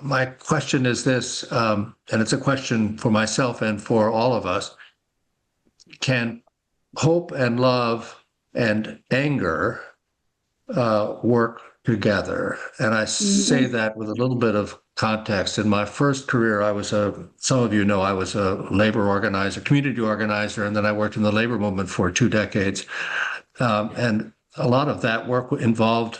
My question is this, and it's a question for myself and for all of us. Can hope and love and anger work together? And I say Hmm. that with a little bit of context. In my first career, some of you know, I was a labor organizer, community organizer, and then I worked in the labor movement for 2 decades. And a lot of that work involved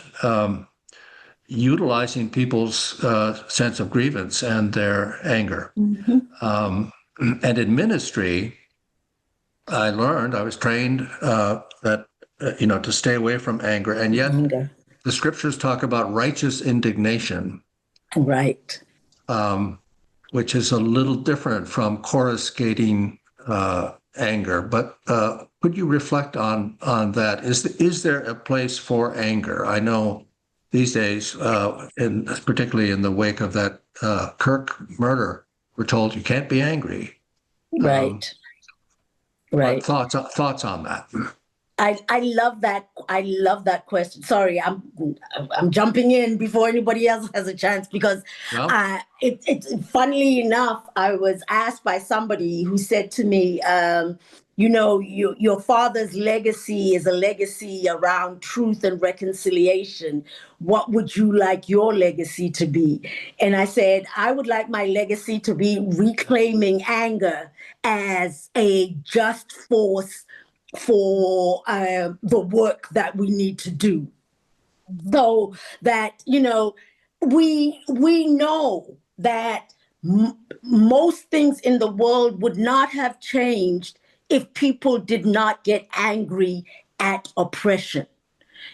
utilizing people's sense of grievance and their anger. Hmm. Um, and in ministry, I was trained that, to stay away from anger. And yet Anger. the scriptures talk about righteous indignation, Right. um, which is a little different from coruscating anger. But could you reflect on that? Is there a place for anger? I know these days, particularly in the wake of that Kirk murder, we're told you can't be angry. Um, Right. but Right. thoughts on that? I love that. I love that question. Sorry, I'm jumping in before anybody else has a chance because Well, it's funnily enough, I was asked by somebody who said to me, your father's legacy is a legacy around truth and reconciliation. What would you like your legacy to be? And I said, I would like my legacy to be reclaiming anger as a just force for the work that we need to do, so that we know that most things in the world would not have changed if people did not get angry at oppression,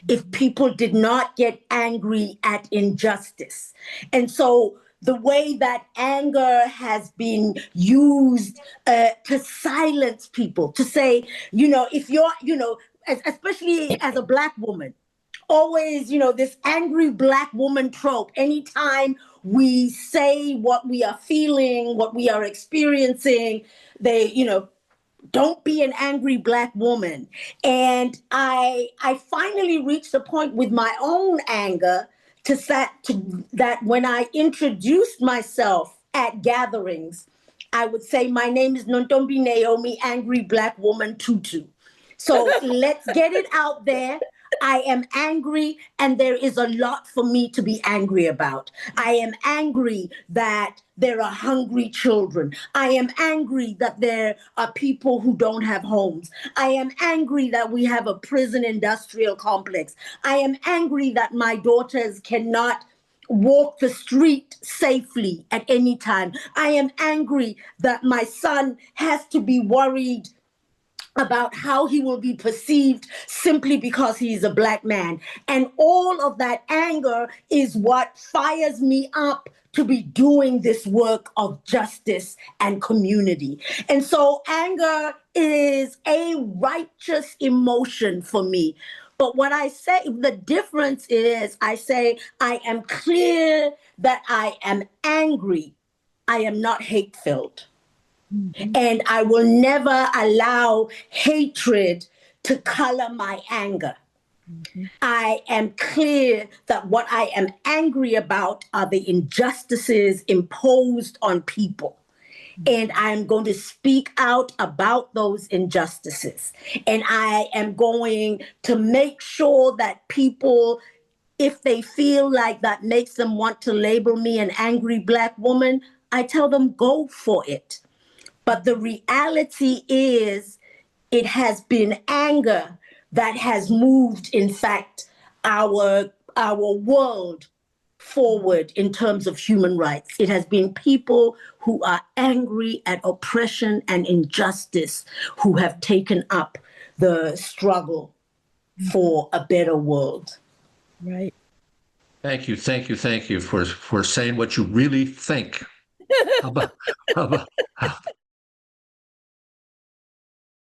if people did not get angry at injustice. And so the way that anger has been used to silence people, to say, if you're, especially as a Black woman, always, this angry Black woman trope. Anytime we say what we are feeling, what we are experiencing, they, don't be an angry Black woman. And I finally reached a point with my own anger that when I introduced myself at gatherings, I would say, my name is Nontombi Naomi, angry Black woman Tutu. So let's get it out there. I am angry, and there is a lot for me to be angry about. I am angry that there are hungry children. I am angry that there are people who don't have homes. I am angry that we have a prison industrial complex. I am angry that my daughters cannot walk the street safely at any time. I am angry that my son has to be worried about how he will be perceived simply because he's a Black man. And all of that anger is what fires me up to be doing this work of justice and community. And so anger is a righteous emotion for me. But what I say, the difference is, I say, I am clear that I am angry. I am not hate filled. And I will never allow hatred to color my anger. I am clear that what I am angry about are the injustices imposed on people. And I'm going to speak out about those injustices. And I am going to make sure that people, if they feel like that makes them want to label me an angry Black woman, I tell them, go for it. But the reality is, it has been anger that has moved, in fact, our world forward in terms of human rights. It has been people who are angry at oppression and injustice who have taken up the struggle for a better world. Right. Thank you for saying what you really think about, about